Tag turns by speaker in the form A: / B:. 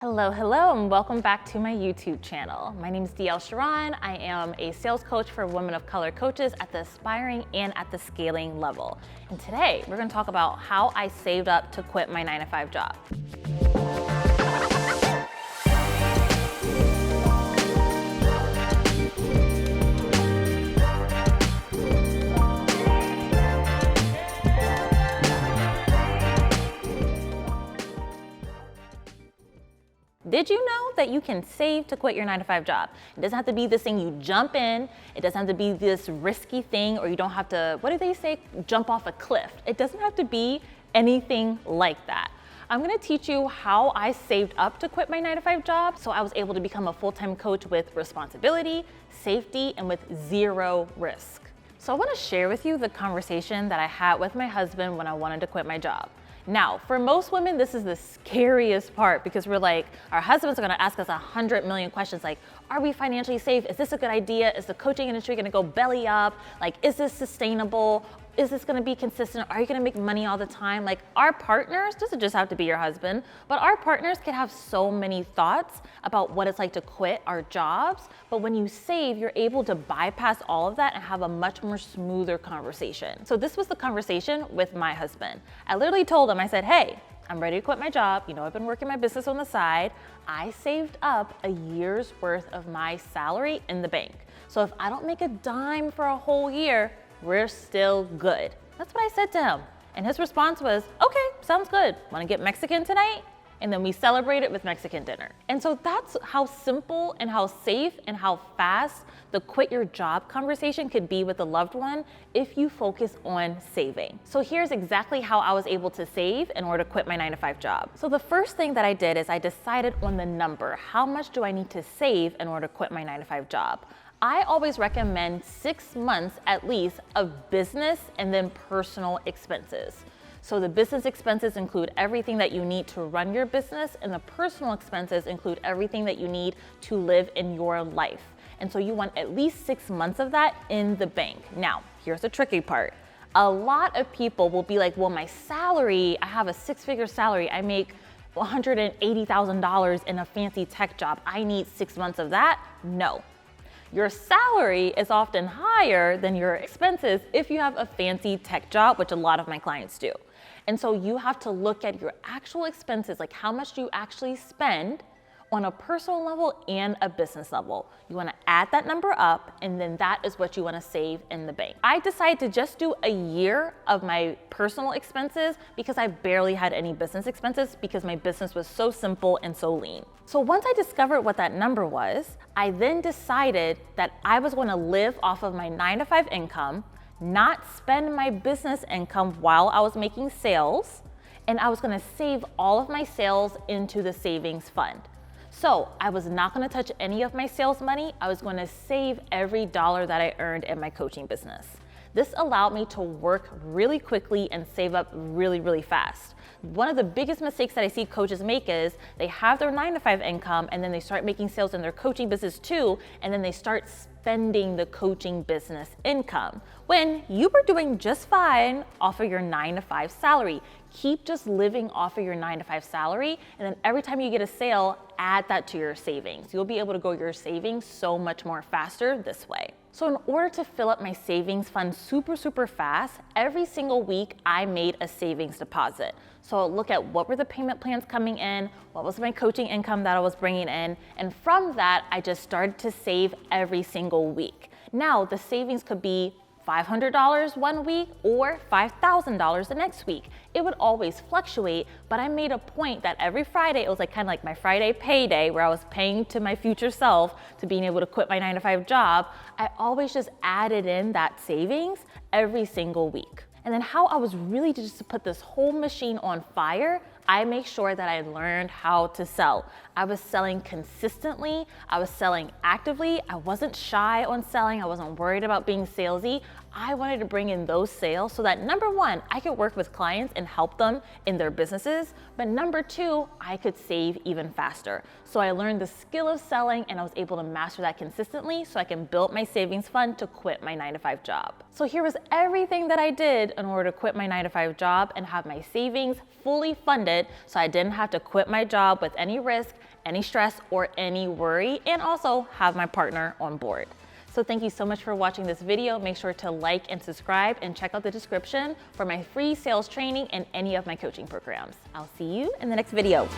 A: Hello, and welcome back to my YouTube channel. My name is diellecharon. I am a sales coach for women of color coaches at the aspiring and at the scaling level. And today, we're gonna talk about how I saved up to quit my 9-to-5 job. Did you know that you can save to quit your 9-to-5 job? It doesn't have to be this thing you jump in. It doesn't have to be this risky thing, or you don't have to, what do they say, jump off a cliff. It doesn't have to be anything like that. I'm gonna teach you how I saved up to quit my 9-to-5 job so I was able to become a full-time coach with responsibility, safety, and with zero risk. So I wanna share with you the conversation that I had with my husband when I wanted to quit my job. Now, for most women, this is the scariest part because we're like, our husbands are gonna ask us 100 million questions like, are we financially safe? Is this a good idea? Is the coaching industry gonna go belly up? Like, is this sustainable? Is this gonna be consistent? Are you gonna make money all the time? Like, our partners, doesn't just have to be your husband, but our partners can have so many thoughts about what it's like to quit our jobs. But when you save, you're able to bypass all of that and have a much more smoother conversation. So this was the conversation with my husband. I literally told him, I said, hey, I'm ready to quit my job. You know, I've been working my business on the side. I saved up a year's worth of my salary in the bank. So if I don't make a dime for a whole year, we're still good. That's what I said to him. And his response was, okay, sounds good. Wanna get Mexican tonight? And then we celebrated with Mexican dinner. And so that's how simple and how safe and how fast the quit your job conversation could be with a loved one if you focus on saving. So here's exactly how I was able to save in order to quit my 9-to-5 job. So the first thing that I did is I decided on the number. How much do I need to save in order to quit my 9-to-5 job? I always recommend 6 months at least of business and then personal expenses. So the business expenses include everything that you need to run your business, and the personal expenses include everything that you need to live in your life. And so you want at least 6 months of that in the bank. Now, here's the tricky part. A lot of people will be like, well, my salary, I have a 6-figure salary. I make $180,000 in a fancy tech job. I need 6 months of that. No. Your salary is often higher than your expenses if you have a fancy tech job, which a lot of my clients do. And so you have to look at your actual expenses, like how much do you actually spend on a personal level and a business level. You wanna add that number up, and then that is what you wanna save in the bank. I decided to just do a year of my personal expenses because I barely had any business expenses because my business was so simple and so lean. So once I discovered what that number was, I then decided that I was gonna live off of my 9-to-5 income, not spend my business income while I was making sales, and I was gonna save all of my sales into the savings fund. So I was not gonna touch any of my sales money. I was gonna save every dollar that I earned in my coaching business. This allowed me to work really quickly and save up really, really fast. One of the biggest mistakes that I see coaches make is they have their 9-to-5 income and then they start making sales in their coaching business too, and then they start spending the coaching business income when you were doing just fine off of your 9-to-5 salary. Keep just living off of your 9-to-5 salary, and then every time you get a sale, add that to your savings. You'll be able to grow your savings so much more faster this way. So in order to fill up my savings fund super fast, every single week I made a savings deposit. So I'll look at what were the payment plans coming in, what was my coaching income that I was bringing in, and from that, I just started to save every single week. Now, the savings could be $500 one week or $5,000 the next week. It would always fluctuate, but I made a point that every Friday, it was like kind of like my Friday payday where I was paying to my future self to being able to quit my 9-to-5 job. I always just added in that savings every single week. And then how I was really just to put this whole machine on fire, I make sure that I learned how to sell. I was selling consistently, I was selling actively, I wasn't shy on selling, I wasn't worried about being salesy. I wanted to bring in those sales so that number one, I could work with clients and help them in their businesses, but number two, I could save even faster. So I learned the skill of selling and I was able to master that consistently so I can build my savings fund to quit my 9-to-5 job. So here was everything that I did in order to quit my 9-to-5 job and have my savings fully funded so I didn't have to quit my job with any risk, any stress, or any worry, and also have my partner on board. So thank you so much for watching this video. Make sure to like and subscribe and check out the description for my free sales training and any of my coaching programs. I'll see you in the next video.